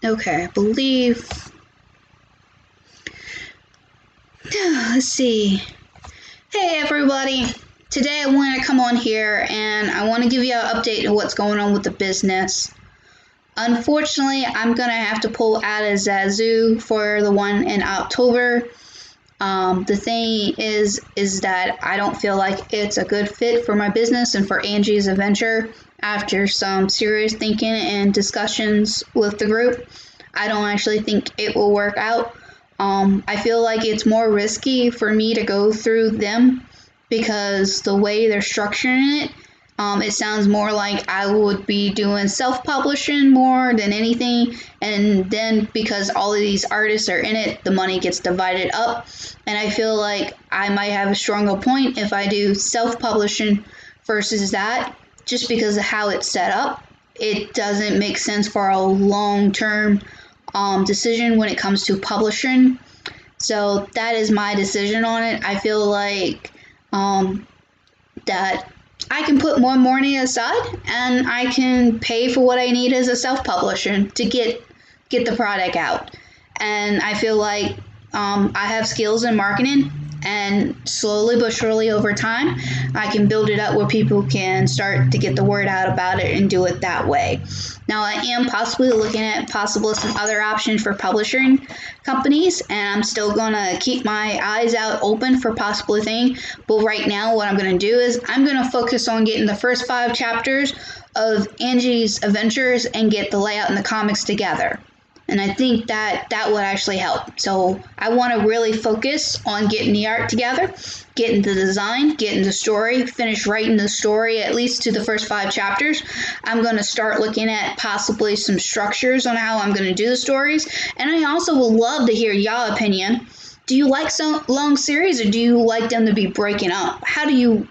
Okay, I believe. Let's see. Hey everybody. Today I want to come on here and I want to give you an update of what's going on with the business. Unfortunately, I'm going to have to pull out of Zazu for the one in October. The thing is that I don't feel like it's a good fit for my business and for Angie's Adventure. After some serious thinking and discussions with the group, I don't actually think it will work out. I feel like it's more risky for me to go through them because the way they're structuring it, it sounds more like I would be doing self-publishing more than anything. And then because all of these artists are in it, the money gets divided up. And I feel like I might have a stronger point if I do self-publishing versus that, just because of how it's set up. It doesn't make sense for a long-term decision when it comes to publishing. So that is my decision on it. I feel like that I can put more money aside and I can pay for what I need as a self-publisher to get the product out. And I feel like I have skills in marketing, and slowly but surely over time I can build it up where people can start to get the word out about it and do it that way. Now I am possibly looking at some other options for publishing companies, and I'm still going to keep my eyes out open for possible thing. But right now what I'm going to do is I'm going to focus on getting the first 5 chapters of Angie's Adventures and get the layout and the comics together. And I think that would actually help. So I want to really focus on getting the art together, getting the design, getting the story, finish writing the story, at least to the first 5 chapters. I'm going to start looking at possibly some structures on how I'm going to do the stories. And I also would love to hear y'all opinion. Do you like some long series, or do you like them to be breaking up? How many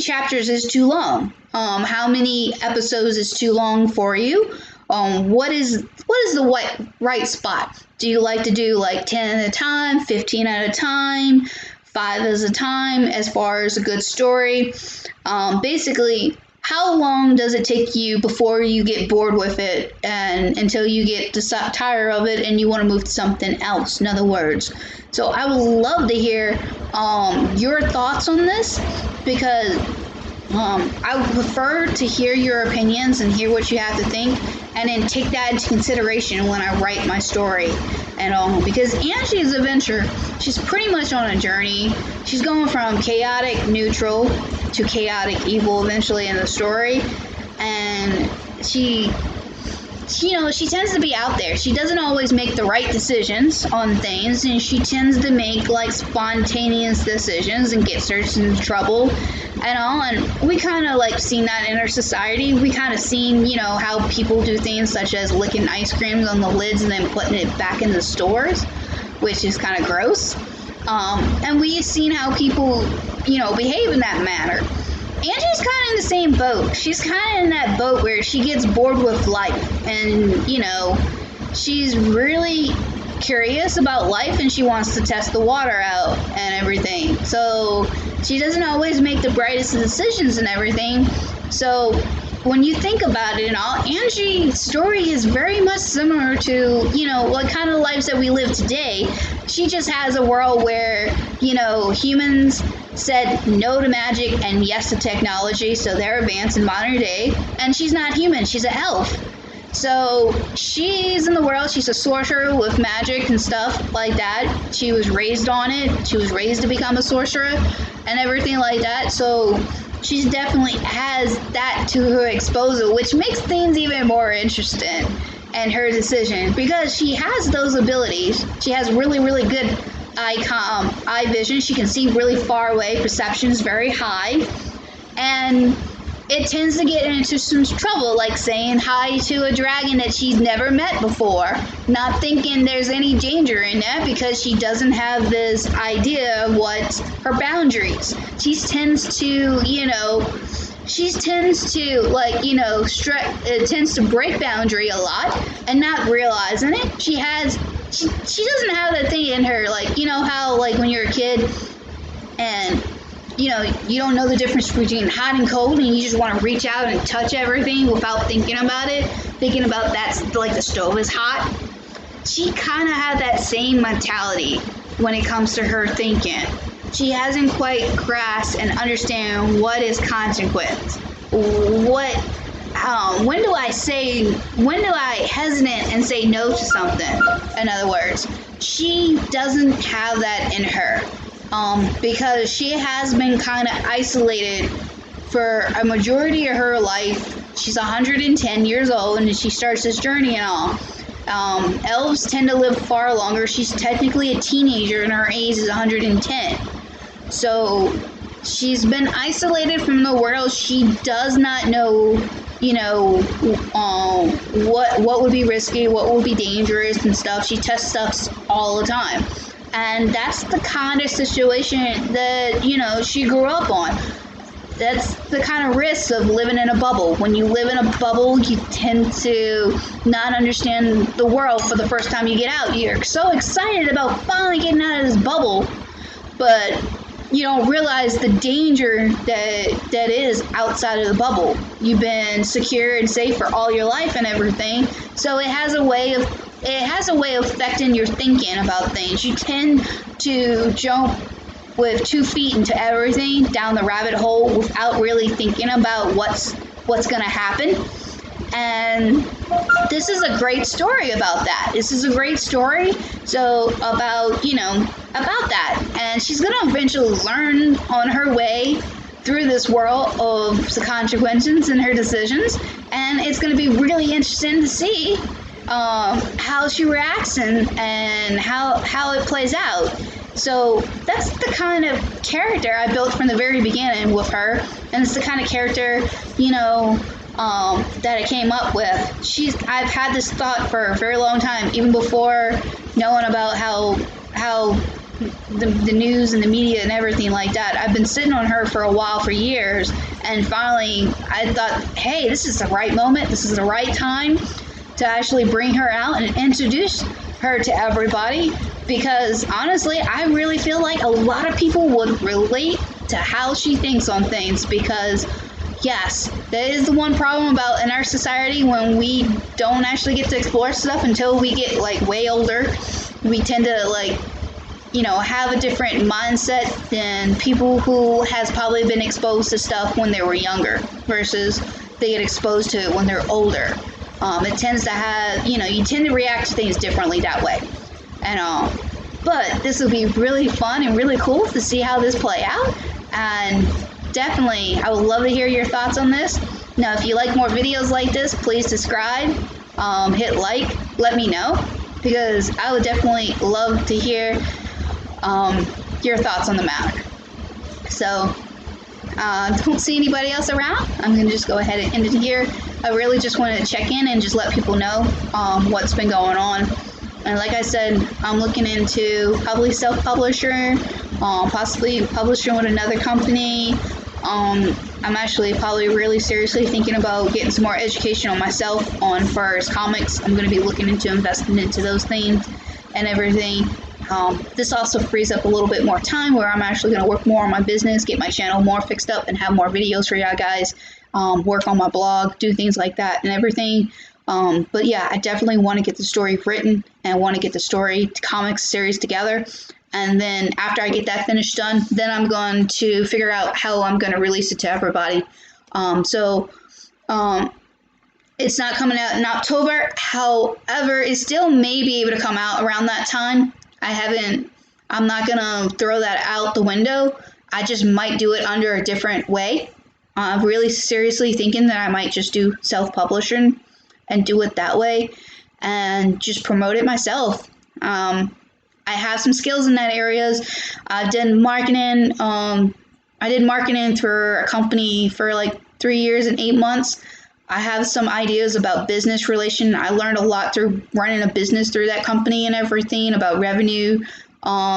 chapters is too long? How many episodes is too long for you? What is the right spot? Do you like to do like 10 at a time, 15 at a time, 5 at a time as far as a good story? Basically, how long does it take you before you get bored with it and until you get tired of it and you want to move to something else, in other words? So I would love to hear your thoughts on this, because I would prefer to hear your opinions and hear what you have to think, and then take that into consideration when I write my story. And because Angie's Adventure, she's pretty much on a journey. She's going from chaotic neutral to chaotic evil eventually in the story, and she tends to be out there. She doesn't always make the right decisions on things, and she tends to make like spontaneous decisions and gets herself into trouble and all. And we kind of like seen that in our society. We kind of seen, how people do things such as licking ice creams on the lids and then putting it back in the stores, which is kind of gross. And we've seen how people, behave in that manner. Angie's kind of in the same boat. She's kind of in that boat where she gets bored with life, and she's really curious about life, and she wants to test the water out and everything. So she doesn't always make the brightest decisions and everything. So when you think about it and all, Angie's story is very much similar to, what kind of lives that we live today. She just has a world where, humans said no to magic and yes to technology, so they're advanced in modern day. And she's not human, she's an elf. So she's in the world, she's a sorcerer with magic and stuff like that. She was raised on it, she was raised to become a sorcerer and everything like that. So she definitely has that to her exposure, which makes things even more interesting and her decision, because she has those abilities. She has really, really good eye vision. She can see really far away. Perception is very high, and it tends to get into some trouble, like saying hi to a dragon that she's never met before, not thinking there's any danger in that, because she doesn't have this idea of what's her boundaries. She tends to, tends to break boundary a lot and not realizing it. She doesn't have that thing in her, like, how, like, when you're a kid and you don't know the difference between hot and cold, and you just want to reach out and touch everything without thinking about it, thinking about that's like the stove is hot. She kind of had that same mentality when it comes to her thinking. She hasn't quite grasped and understand what is consequence. When do I hesitate and say no to something? In other words, she doesn't have that in her. Because she has been kind of isolated for a majority of her life. She's 110 years old and she starts this journey and all. Elves tend to live far longer. She's technically a teenager and her age is 110. So she's been isolated from the world. She does not know, what would be risky, what would be dangerous and stuff. She tests stuff all the time. And that's the kind of situation that, she grew up on. That's the kind of risk of living in a bubble. When you live in a bubble, you tend to not understand the world for the first time you get out. You're so excited about finally getting out of this bubble, but you don't realize the danger that is outside of the bubble. You've been secure and safe for all your life and everything, so it has a way of affecting your thinking about things. You tend to jump with 2 feet into everything down the rabbit hole without really thinking about what's going to happen. And this is a great story about that. This is a great story. So about that. And she's going to eventually learn on her way through this world of the consequences and her decisions. And it's going to be really interesting to see how she reacts and how it plays out. So that's the kind of character I built from the very beginning with her, and it's the kind of character that I came up with. I've had this thought for a very long time, even before knowing about how the news and the media and everything like that. I've been sitting on her for a while, for years, and finally I thought, hey, this is the right moment, this is the right time to actually bring her out and introduce her to everybody, because honestly, I really feel like a lot of people would relate to how she thinks on things, because yes, that is the one problem about in our society when we don't actually get to explore stuff until we get like way older. We tend to have a different mindset than people who has probably been exposed to stuff when they were younger versus they get exposed to it when they're older. It tends to have, you tend to react to things differently that way. And but this will be really fun and really cool to see how this play out. And definitely, I would love to hear your thoughts on this. Now, if you like more videos like this, please subscribe, hit like, let me know, because I would definitely love to hear your thoughts on the matter. So, don't see anybody else around. I'm going to just go ahead and end it here. I really just wanted to check in and just let people know what's been going on. And like I said, I'm looking into probably self-publisher, possibly publishing with another company. I'm actually probably really seriously thinking about getting some more education on myself on first comics. I'm going to be looking into investing into those things and everything. This also frees up a little bit more time where I'm actually going to work more on my business, get my channel more fixed up, and have more videos for y'all guys, work on my blog, do things like that and everything. But yeah, I definitely want to get the story written and want to get the story comics series together. And then after I get that finished done, then I'm going to figure out how I'm going to release it to everybody. It's not coming out in October. However, it still may be able to come out around that time. I'm not going to throw that out the window. I just might do it under a different way. I'm really seriously thinking that I might just do self-publishing and do it that way and just promote it myself. I have some skills in that areas. I've done marketing. I did marketing for a company for like 3 years and 8 months. I have some ideas about business relation. I learned a lot through running a business through that company and everything about revenue,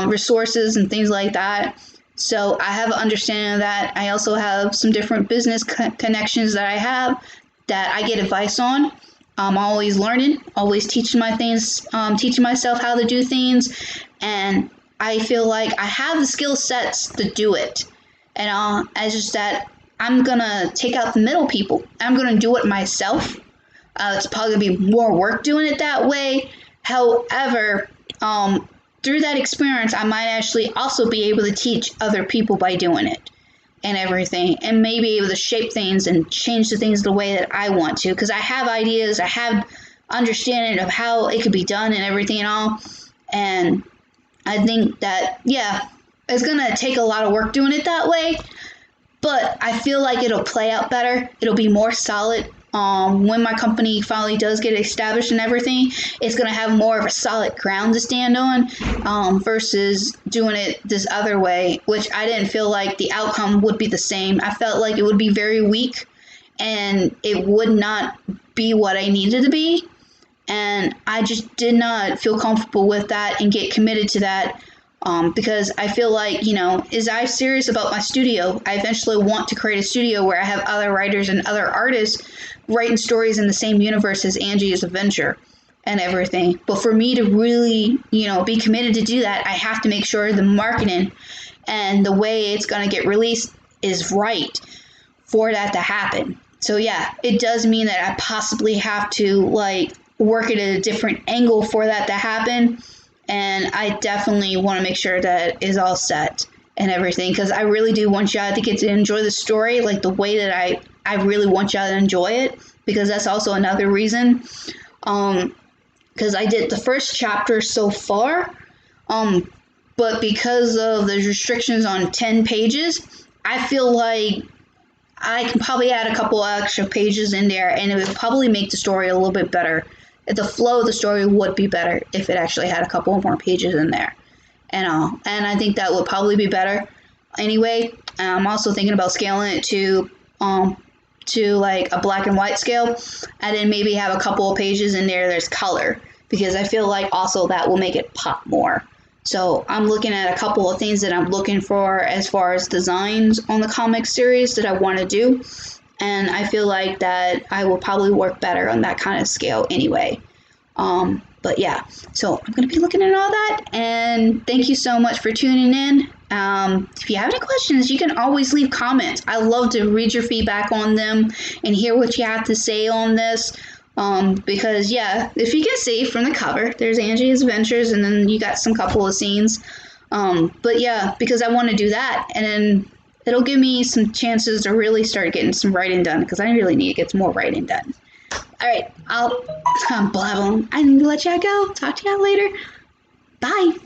resources and things like that. So I have an understanding of that. I also have some different business connections that I have that I get advice on. I'm always learning, always teaching myself how to do things. And I feel like I have the skill sets to do it. And it's just that I'm gonna take out the middle people. I'm gonna do it myself. It's probably gonna be more work doing it that way. However, through that experience, I might actually also be able to teach other people by doing it and everything, and maybe able to shape things and change the things the way that I want to, because I have ideas, I have understanding of how it could be done and everything and all. And I think that, yeah, it's gonna take a lot of work doing it that way, but I feel like it'll play out better. It'll be more solid. When my company finally does get established and everything, it's going to have more of a solid ground to stand on, versus doing it this other way, which I didn't feel like the outcome would be the same. I felt like it would be very weak and it would not be what I needed to be. And I just did not feel comfortable with that and get committed to that. Because I feel like, is I serious about my studio? I eventually want to create a studio where I have other writers and other artists writing stories in the same universe as Angie's Adventure and everything. But for me to really, be committed to do that, I have to make sure the marketing and the way it's going to get released is right for that to happen. So yeah, it does mean that I possibly have to work at a different angle for that to happen. And I definitely want to make sure that is all set and everything, because I really do want y'all to get to enjoy the story like the way that I really want y'all to enjoy it, because that's also another reason. Because I did the first chapter so far, but because of the restrictions on 10 pages, I feel like I can probably add a couple extra pages in there, and it would probably make the story a little bit better. The flow of the story would be better if it actually had a couple more pages in there, and I think that would probably be better. Anyway, I'm also thinking about scaling it to like a black and white scale, and then maybe have a couple of pages in there's color, because I feel like also that will make it pop more. So I'm looking at a couple of things that I'm looking for as far as designs on the comic series that I want to do. And I feel like that I will probably work better on that kind of scale anyway. But yeah, so I'm going to be looking at all that. And thank you so much for tuning in. If you have any questions, you can always leave comments. I love to read your feedback on them and hear what you have to say on this. Because yeah, if you can see from the cover, there's Angie's Adventures, and then you got some couple of scenes. But yeah, because I want to do that, and then it'll give me some chances to really start getting some writing done, because I really need to get some more writing done. All right, I'm blabbling. I need to let y'all go. Talk to y'all later. Bye.